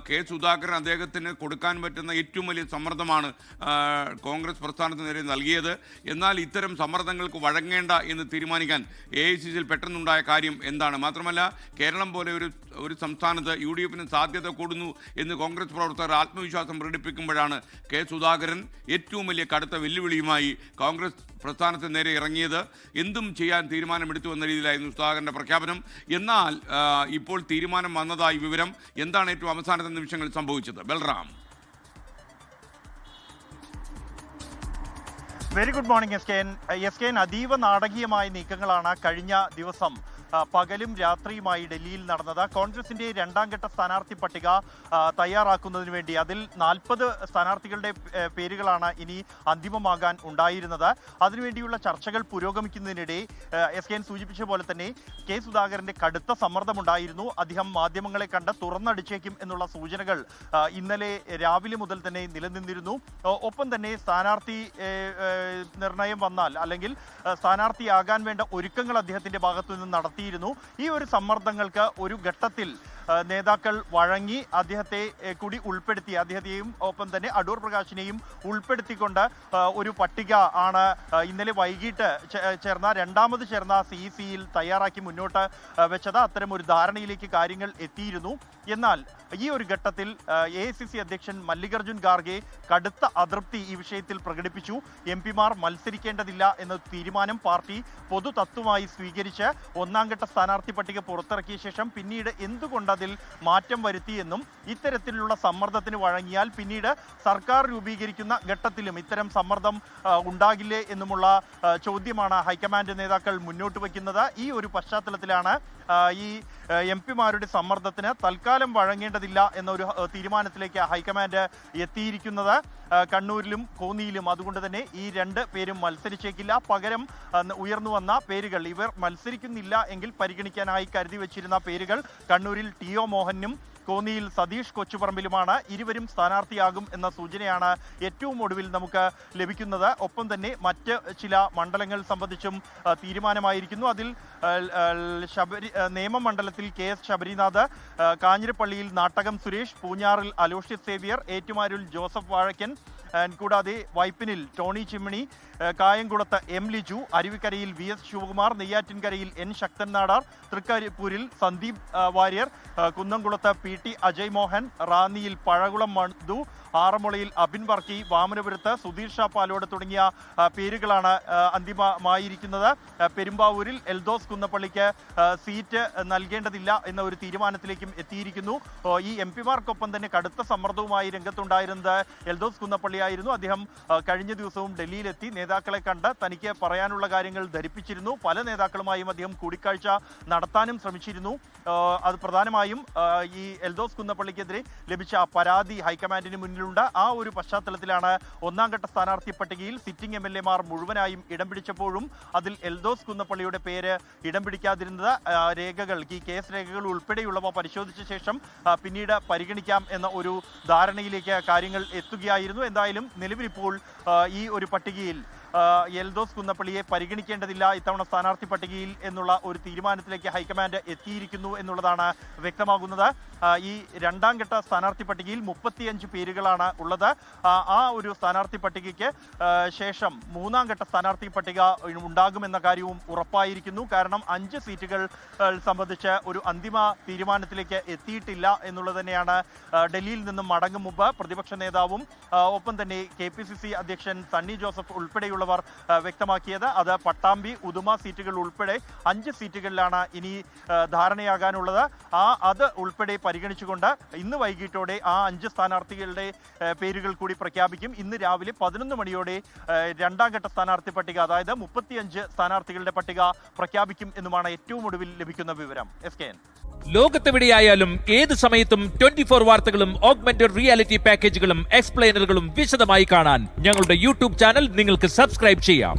K Sudhakaran അദ്ദേഹത്തിന് കൊടുക്കാൻ പറ്റുന്ന ഏറ്റവും വലിയ സമ്മർദ്ദമാണ് കോൺഗ്രസ് പ്രസ്ഥാനത്തിന് നേരെ നൽകിയത്. എന്നാൽ ഇത്തരം സമ്മർദ്ദങ്ങൾക്ക് വഴങ്ങേണ്ട എന്ന് തീരുമാനിക്കാൻ AICCയിൽ പെട്ടെന്നുണ്ടായ കാര്യം എന്താണ്? മാത്രമല്ല കേരളം പോലെ ഒരു സംസ്ഥാനത്ത് UDF-ന് സാധ്യത കൂടുന്നു എന്ന് കോൺഗ്രസ് പ്രവർത്തകർ ആത്മവിശ്വാസം പ്രകടിപ്പിക്കുമ്പോഴാണ് കെ സുധാകരൻ ഏറ്റവും വലിയ കടുത്ത വെല്ലുവിളിയുമായി കോൺഗ്രസ് പ്രസ്ഥാനത്തിന് നേരെ ഇറങ്ങിയത്. എന്തും ചെയ്യാൻ തീരുമാനമെടുത്തു എന്ന രീതിയിലായിരുന്നു സുധാകരൻ്റെ പ്രഖ്യാപനം. എന്നാൽ ഇപ്പോൾ തീരുമാനം വന്നതായി വിവരം. എന്താണ് ഏറ്റവും അവസാനത്തെ നിമിഷങ്ങളിൽ സംഭവിച്ചത്? Balram. Very good morning S K. അതീവ നാടകീയമായ നീക്കങ്ങളാണ് കഴിഞ്ഞ ദിവസം പകലും രാത്രിയുമായി ഡൽഹിയിൽ നടന്നത്. കോൺഗ്രസിന്റെ രണ്ടാം ഘട്ട സ്ഥാനാർത്ഥി പട്ടിക തയ്യാറാക്കുന്നതിന് വേണ്ടി അതിൽ 40 സ്ഥാനാർത്ഥികളുടെ പേരുകളാണ് ഇനി അന്തിമമാകാൻ ഉണ്ടായിരുന്നത്. അതിനുവേണ്ടിയുള്ള ചർച്ചകൾ പുരോഗമിക്കുന്നതിനിടെ എസ് കെ സൂചിപ്പിച്ച പോലെ തന്നെ കെ സുധാകരന്റെ കടുത്ത സമ്മർദ്ദമുണ്ടായിരുന്നു. അദ്ദേഹം മാധ്യമങ്ങളെ കണ്ട് തുറന്നടിച്ചേക്കും എന്നുള്ള സൂചനകൾ ഇന്നലെ രാവിലെ മുതൽ തന്നെ നിലനിന്നിരുന്നു. ഒപ്പം തന്നെ സ്ഥാനാർത്ഥി നിർണയം വന്നാൽ അല്ലെങ്കിൽ സ്ഥാനാർത്ഥിയാകാൻ വേണ്ട ഒരുക്കങ്ങൾ അദ്ദേഹത്തിന്റെ ഭാഗത്തു നിന്ന് നടത്തി. ഈ ഒരു സമ്മർദ്ദങ്ങൾക്ക് ഒരു ഘട്ടത്തിൽ നേതാക്കൾ വഴങ്ങി അദ്ദേഹത്തെ കൂടി ഉൾപ്പെടുത്തി, അദ്ദേഹത്തെയും ഒപ്പം തന്നെ അടൂർ പ്രകാശിനെയും ഉൾപ്പെടുത്തിക്കൊണ്ട് ഒരു പട്ടിക ആണ് ഇന്നലെ വൈകിട്ട് രണ്ടാമത് ചേർന്ന CECയിൽ തയ്യാറാക്കി മുന്നോട്ട് വെച്ചത്. അത്തരം ഒരു ധാരണയിലേക്ക് കാര്യങ്ങൾ എത്തിയിരുന്നു. എന്നാൽ ഈ ഒരു ഘട്ടത്തിൽ AICC അധ്യക്ഷൻ മല്ലികാർജുൻ ഖാർഗെ കടുത്ത അതൃപ്തി ഈ വിഷയത്തിൽ പ്രകടിപ്പിച്ചു. MP-മാർ മത്സരിക്കേണ്ടതില്ല എന്ന തീരുമാനം പാർട്ടി പൊതു തത്വമായി സ്വീകരിച്ച് ഒന്നാം ഘട്ട സ്ഥാനാർത്ഥി പട്ടിക പുറത്തിറക്കിയ ശേഷം പിന്നീട് എന്തുകൊണ്ട് അതിൽ മാറ്റം വരുത്തിയെന്നും ഇത്തരത്തിലുള്ള സമ്മർദ്ദത്തിന് വഴങ്ങിയാൽ പിന്നീട് സർക്കാർ രൂപീകരിക്കുന്ന ഘട്ടത്തിലും ഇത്തരം സമ്മർദ്ദം ഉണ്ടാകില്ലേ എന്നുമുള്ള ചോദ്യമാണ് ഹൈക്കമാൻഡ് നേതാക്കൾ മുന്നോട്ട് വയ്ക്കുന്നത്. ഈ ഒരു പശ്ചാത്തലത്തിലാണ് ഈ MP-മാരുടെ സമ്മർദ്ദത്തിന് തൽക്കാലം വഴങ്ങേണ്ടതില്ല എന്നൊരു തീരുമാനത്തിലേക്ക് ഹൈക്കമാൻഡ് എത്തിയിരിക്കുന്നത്. കണ്ണൂരിലും കോന്നിയിലും അതുകൊണ്ട് തന്നെ ഈ 2 പേരും മത്സരിച്ചേക്കില്ല. പകരം ഉയർന്നു വന്ന പേരുകൾ, ഇവർ മത്സരിക്കുന്നില്ല എങ്കിൽ പരിഗണിക്കാനായി കരുതി വെച്ചിരുന്ന പേരുകൾ കണ്ണൂരിൽ TO മോഹനും കോന്നിയിൽ സതീഷ് കൊച്ചുപറമ്പിലുമാണ്. ഇരുവരും സ്ഥാനാർത്ഥിയാകും എന്ന സൂചനയാണ് ഏറ്റവും ഒടുവിൽ നമുക്ക് ലഭിക്കുന്നത്. ഒപ്പം തന്നെ മറ്റ് ചില മണ്ഡലങ്ങൾ സംബന്ധിച്ചും തീരുമാനമായിരിക്കുന്നു. അതിൽ നേമമണ്ഡലത്തിൽ KS ശബരിനാഥ്, കാഞ്ഞിരപ്പള്ളിയിൽ നാട്ടകം സുരേഷ്, പൂഞ്ഞാറിൽ അലോഷ്യസ് സേവ്യർ, ഏറ്റുമാനൂരിൽ ജോസഫ് വാഴക്കൻ, കൂടാതെ വൈപ്പിനിൽ ടോണി ചിമ്മിണി, കായംകുളത്ത് M Liju, അരുവിക്കരയിൽ VS Shivakumar, നെയ്യാറ്റിൻകരയിൽ N ശക്തൻ നാടാർ, തൃക്കരിപ്പൂരിൽ സന്ദീപ് വാര്യർ, കുന്നംകുളത്ത് PT അജയ് മോഹൻ, റാന്നിയിൽ പഴകുളം മധു, ആറന്മുളയിൽ അബിൻ വർക്കി, വാമനപുരത്ത് സുധീർ ഷാ പാലോട് തുടങ്ങിയ പേരുകളാണ് അന്തിമമായിരിക്കുന്നത്. പെരുമ്പാവൂരിൽ എൽദോസ് കുന്നപ്പള്ളിക്ക് സീറ്റ് നൽകേണ്ടതില്ല എന്ന ഒരു തീരുമാനത്തിലേക്കും എത്തിയിരിക്കുന്നു. ഈ MP-മാർക്കൊപ്പം തന്നെ കടുത്ത സമ്മർദ്ദവുമായി രംഗത്തുണ്ടായിരുന്നത് എൽദോസ് കുന്നപ്പള്ളിയായിരുന്നു. അദ്ദേഹം കഴിഞ്ഞ ദിവസവും ഡൽഹിയിലെത്തി നേതാക്കളെ കണ്ട് തനിക്ക് പറയാനുള്ള കാര്യങ്ങൾ ധരിപ്പിച്ചിരുന്നു. പല നേതാക്കളുമായും അദ്ദേഹം കൂടിക്കാഴ്ച നടത്താനും ശ്രമിച്ചിരുന്നു. അത് പ്രധാനമായും ഈ എൽദോസ് കുന്നപ്പള്ളിക്കെതിരെ ലഭിച്ച പരാതി ഹൈക്കമാൻഡിന് മുന്നിലുണ്ട്. ആ ഒരു പശ്ചാത്തലത്തിലാണ് ഒന്നാം ഘട്ട സ്ഥാനാർത്ഥി പട്ടികയിൽ സിറ്റിംഗ് MLA-മാർ മുഴുവനായും ഇടം പിടിച്ചപ്പോഴും അതിൽ എൽദോസ് കുന്നപ്പള്ളിയുടെ പേര് ഇടം പിടിക്കാതിരുന്നത്. രേഖകൾ, ഈ കേസ് രേഖകൾ ഉൾപ്പെടെയുള്ളവ പരിശോധിച്ച ശേഷം പിന്നീട് പരിഗണിക്കാം എന്ന ഒരു ധാരണയിലേക്ക് കാര്യങ്ങൾ എത്തുകയായിരുന്നു. എന്തായാലും നിലവിലിപ്പോൾ ഈ ഒരു പട്ടികയിൽ എൽദോസ് കുന്നപ്പള്ളിയെ പരിഗണിക്കേണ്ടതില്ല ഇത്തവണ സ്ഥാനാർത്ഥി പട്ടികയിൽ എന്നുള്ള ഒരു തീരുമാനത്തിലേക്ക് ഹൈക്കമാൻഡ് എത്തിയിരിക്കുന്നു എന്നുള്ളതാണ് വ്യക്തമാകുന്നത്. ഈ രണ്ടാം ഘട്ട സ്ഥാനാർത്ഥി പട്ടികയിൽ 35 പേരുകളാണ് ഉള്ളത്. ആ ഒരു സ്ഥാനാർത്ഥി പട്ടികയ്ക്ക് ശേഷം മൂന്നാം ഘട്ട സ്ഥാനാർത്ഥി പട്ടിക ഉണ്ടാകുമെന്ന കാര്യവും ഉറപ്പായിരിക്കുന്നു. കാരണം 5 സീറ്റുകൾ സംബന്ധിച്ച് ഒരു അന്തിമ തീരുമാനത്തിലേക്ക് എത്തിയിട്ടില്ല എന്നുള്ളത് തന്നെയാണ് ഡൽഹിയിൽ നിന്നും മടങ്ങും മുമ്പ് പ്രതിപക്ഷ നേതാവും ഒപ്പം തന്നെ KPCC അധ്യക്ഷൻ സണ്ണി ജോസഫ് ഉൾപ്പെടെയുള്ളവർ വ്യക്തമാക്കിയത്. അത് പട്ടാമ്പി, ഉദുമ സീറ്റുകൾ ഉൾപ്പെടെ 5 സീറ്റുകളിലാണ് ഇനി ധാരണയാകാനുള്ളത്. അത് ഉൾപ്പെടെ പരിഗണിച്ചുകൊണ്ട് ഇന്ന് വൈകിട്ടോടെ ആ 5 സ്ഥാനാർത്ഥികളുടെ പേരുകൾ കൂടി പ്രഖ്യാപിക്കും. ഇന്ന് രാവിലെ 11 മണിയോടെ രണ്ടാം ഘട്ട സ്ഥാനാർത്ഥി പട്ടിക, അതായത് 35 സ്ഥാനാർത്ഥികളുടെ പട്ടിക പ്രഖ്യാപിക്കും എന്നുമാണ് ഏറ്റവും ഒടുവിൽ ലഭിക്കുന്ന വിവരം. SKN. ലോകത്തെവിടെയായാലും ഏത് സമയത്തും 24 വാർത്തകളും ഓഗ്മെന്റഡ് റിയാലിറ്റി പാക്കേജുകളും എക്സ്പ്ലെയിനറുകളും വിശദമായി കാണാൻ ഞങ്ങളുടെ YouTube ചാനൽ നിങ്ങൾക്ക് സബ്സ്ക്രൈബ് ചെയ്യാം.